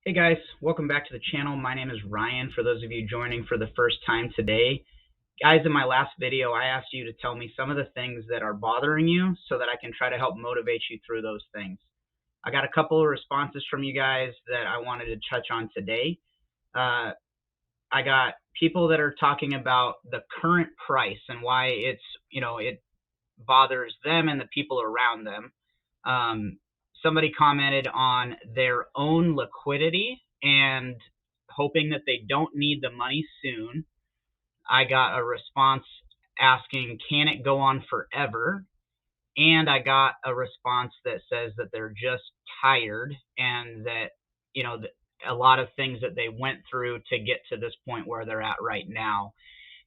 Hey guys, welcome back to the channel. My name is Ryan. For those of you joining for the first time today, guys, in my last video, I asked you to tell me some of the things that are bothering you so that I can try to help motivate you through those things. I got a couple of responses from you guys that I wanted to touch on today. I got people that are talking about the current price and why it bothers them and the people around them. Somebody commented on their own liquidity and hoping that they don't need the money soon. I got a response asking, can it go on forever? And I got a response that says that they're just tired and that, a lot of things that they went through to get to this point where they're at right now.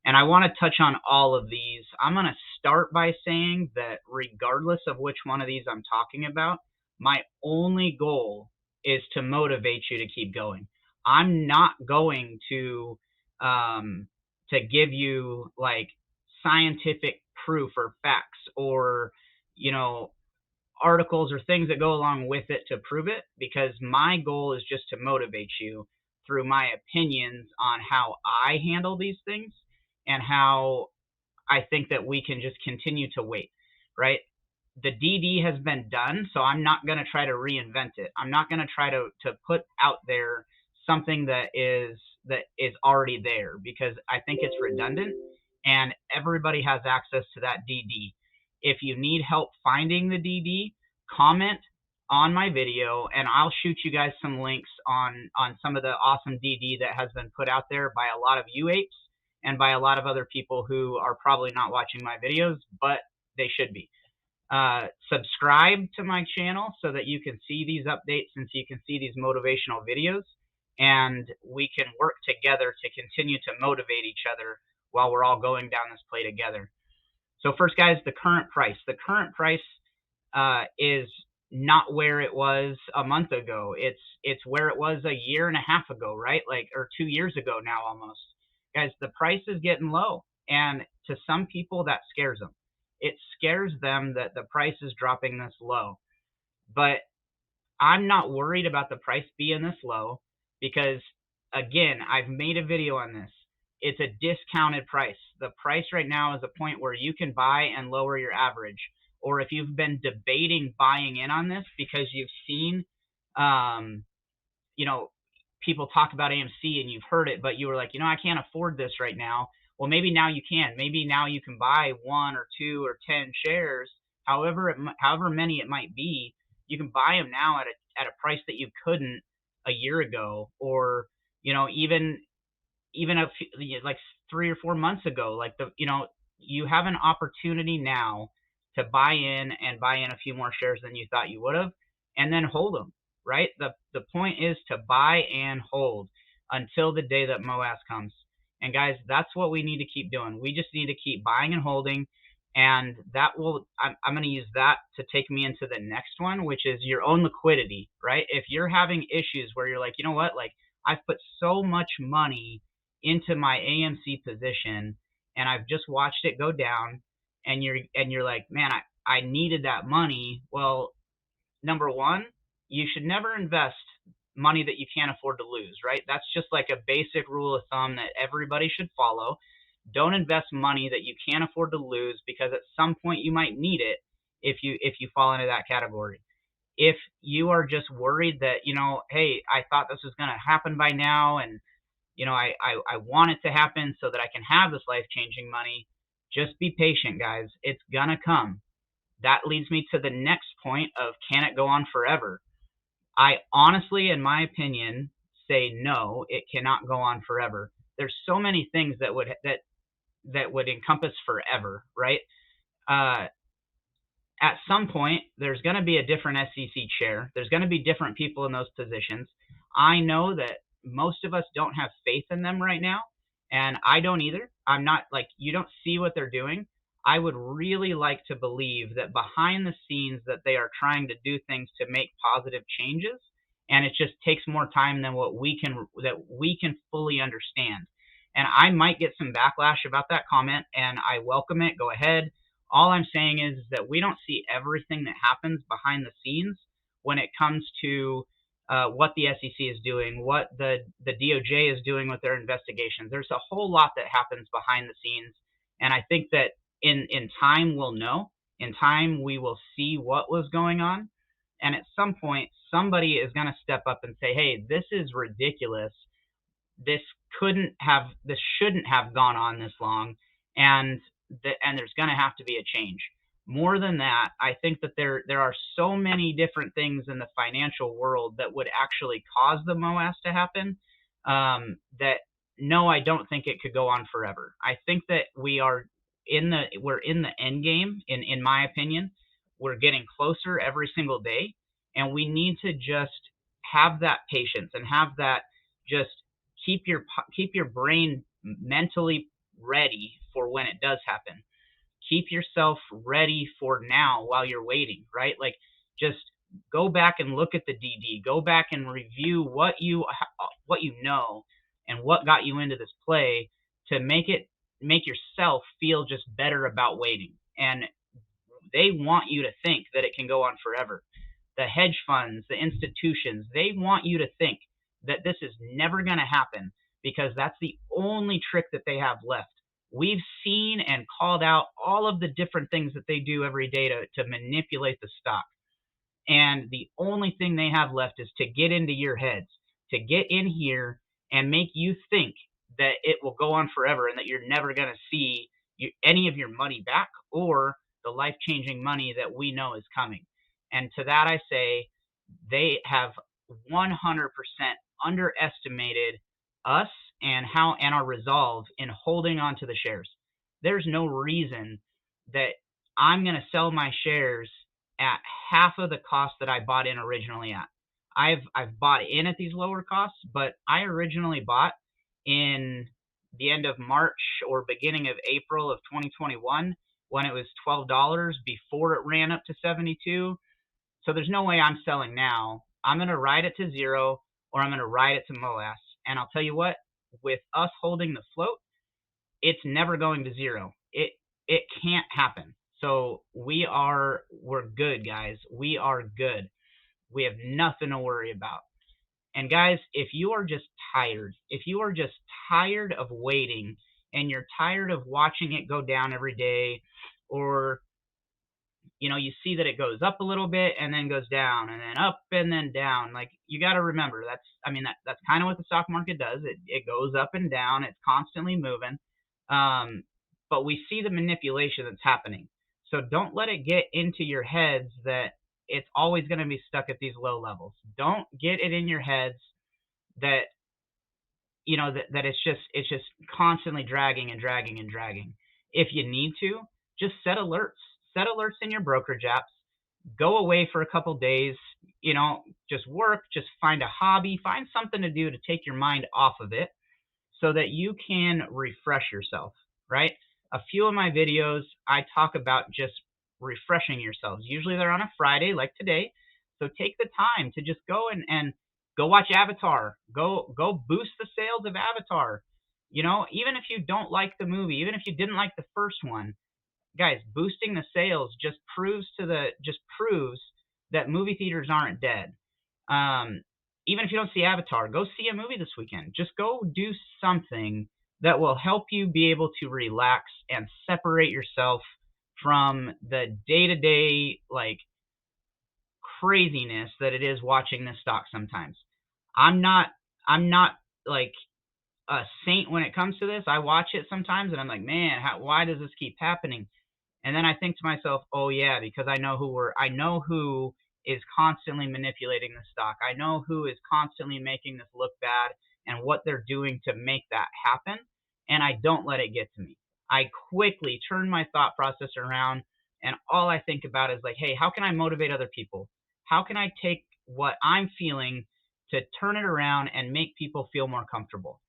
And I want to touch on all of these. I'm going to start by saying that regardless of which one of these I'm talking about, my only goal is to motivate you to keep going. I'm not going to give you like scientific proof or facts or, articles or things that go along with it to prove it, because my goal is just to motivate you through my opinions on how I handle these things and how I think that we can just continue to wait, right? The DD has been done, so I'm not going to try to reinvent it. I'm not going to try to put out there something that is already there, because I think it's redundant and everybody has access to that DD. If you need help finding the DD, comment on my video and I'll shoot you guys some links on some of the awesome DD that has been put out there by a lot of you apes and by a lot of other people who are probably not watching my videos, but they should be. Subscribe to my channel so that you can see these updates and so you can see these motivational videos, and we can work together to continue to motivate each other while we're all going down this play together. So first, guys, the current price. The current price is not where it was a month ago. It's where it was a year and a half ago, right? Or 2 years ago now almost. Guys, the price is getting low, and to some people that scares them. It scares them that the price is dropping this low. But I'm not worried about the price being this low because, again, I've made a video on this. It's a discounted price. The price right now is a point where you can buy and lower your average. Or if you've been debating buying in on this because you've seen, people talk about AMC and you've heard it, but you were like, I can't afford this right now. Well, maybe now you can. Maybe now you can buy 1 or 2 or 10 shares, however many it might be. You can buy them now at a price that you couldn't a year ago, or even like 3 or 4 months ago. You have an opportunity now to buy in a few more shares than you thought you would have, and then hold them. Right? The point is to buy and hold until the day that MOASS comes. And guys, that's what we need to keep doing. We just need to keep buying and holding, and that will, I'm going to use that to take me into the next one, which is your own liquidity, right? If you're having issues where you're like, I've put so much money into my AMC position and I've just watched it go down, and you're like, man, I needed that money. Well, number one, you should never invest money that you can't afford to lose, right? That's just like a basic rule of thumb that everybody should follow. Don't invest money that you can't afford to lose, because at some point you might need it if you fall into that category. If you are just worried that, hey, I thought this was going to happen by now, and I want it to happen so that I can have this life-changing money, just be patient, guys. It's gonna come. That leads me to the next point of, can it go on forever? I honestly, in my opinion, say no, it cannot go on forever. There's so many things that would encompass forever, right? At some point, there's going to be a different SEC chair. There's going to be different people in those positions. I know that most of us don't have faith in them right now, and I don't either. I'm not like, you don't see what they're doing. I would really like to believe that behind the scenes that they are trying to do things to make positive changes, and it just takes more time than what we can fully understand. And I might get some backlash about that comment, and I welcome it. Go ahead. All I'm saying is that we don't see everything that happens behind the scenes when it comes to what the SEC is doing, what the DOJ is doing with their investigations. There's a whole lot that happens behind the scenes, and I think that in time we'll know. In time we will see what was going on, and at some point somebody is going to step up and say, "Hey, this is ridiculous. This this shouldn't have gone on this long, and there's going to have to be a change." More than that, I think that there are so many different things in the financial world that would actually cause the MOASS to happen, that no, I don't think it could go on forever. I think that we're in the end game, in my opinion. We're getting closer every single day, and we need to just have that patience and have that, just keep your brain mentally ready for when it does happen. Keep yourself ready for now while you're waiting, right? Like, just go back and look at the DD. Go back and review what you know and what got you into this play to make yourself feel just better about waiting. And they want you to think that it can go on forever. The hedge funds, the institutions, they want you to think that this is never going to happen, because that's the only trick that they have left. We've seen and called out all of the different things that they do every day to manipulate the stock. And the only thing they have left is to get into your heads, to get in here and make you think that it will go on forever and that you're never going to see any of your money back, or the life-changing money that we know is coming. And to that I say, they have 100% underestimated us and our resolve in holding on to the shares. There's no reason that I'm going to sell my shares at half of the cost that I bought in originally at. I've bought in at these lower costs, but I originally bought in the end of March or beginning of April of 2021 when it was $12 before it ran up to 72. So there's no way I'm selling now. I'm going to ride it to zero, or I'm going to ride it to MOASS. And I'll tell you what, with us holding the float, it's never going to zero. It can't happen. So we're good, guys. We are good. We have nothing to worry about. And guys, if you are just tired of waiting, and you're tired of watching it go down every day, or you see that it goes up a little bit and then goes down and then up and then down. Like, you got to remember, that's kind of what the stock market does. It goes up and down. It's constantly moving. But we see the manipulation that's happening. So don't let it get into your heads that it's always going to be stuck at these low levels. Don't get it in your heads that that it's just constantly dragging and dragging and dragging. If you need to, just set alerts in your brokerage apps. Go away for a couple days, just work, just find a hobby, find something to do to take your mind off of it, so that you can refresh yourself, right? A few of my videos, I talk about just refreshing yourselves. Usually they're on a Friday like today. So take the time to just go and go watch Avatar. Go boost the sales of Avatar. Even if you don't like the movie, even if you didn't like the first one, guys, boosting the sales just proves that movie theaters aren't dead. Even if you don't see Avatar, go see a movie this weekend. Just go do something that will help you be able to relax and separate yourself from the day-to-day craziness that it is watching this stock sometimes. I'm not like a saint when it comes to this. I watch it sometimes and I'm like, man, why does this keep happening? And then I think to myself, oh yeah, because I know who is constantly manipulating the stock. I know who is constantly making this look bad and what they're doing to make that happen. And I don't let it get to me. I quickly turn my thought process around, and all I think about is like, hey, how can I motivate other people? How can I take what I'm feeling to turn it around and make people feel more comfortable?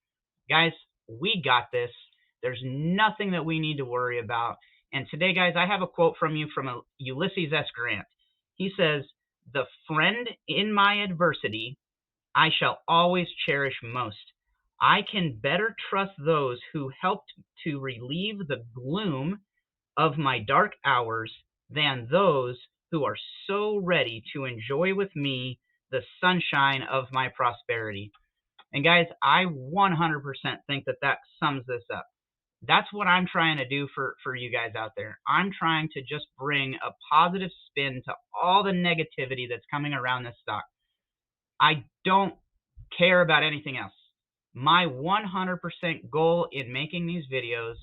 Guys, we got this. There's nothing that we need to worry about. And today, guys, I have a quote from Ulysses S. Grant. He says, "The friend in my adversity I shall always cherish most. I can better trust those who helped to relieve the gloom of my dark hours than those who are so ready to enjoy with me the sunshine of my prosperity. And guys, I 100% think that that sums this up. That's what I'm trying to do for you guys out there. I'm trying to just bring a positive spin to all the negativity that's coming around this stock. I don't care about anything else. My 100% goal in making these videos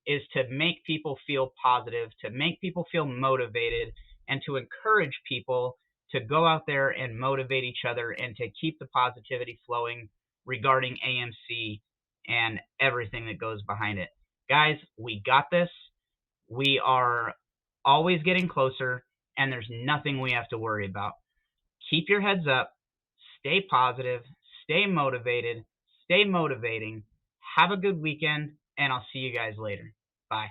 is to make people feel positive, to make people feel motivated, and to encourage people to go out there and motivate each other and to keep the positivity flowing regarding AMC and everything that goes behind it. Guys, we got this. We are always getting closer, and there's nothing we have to worry about. Keep your heads up, stay positive, stay motivated, stay motivating. Have a good weekend, and I'll see you guys later. Bye.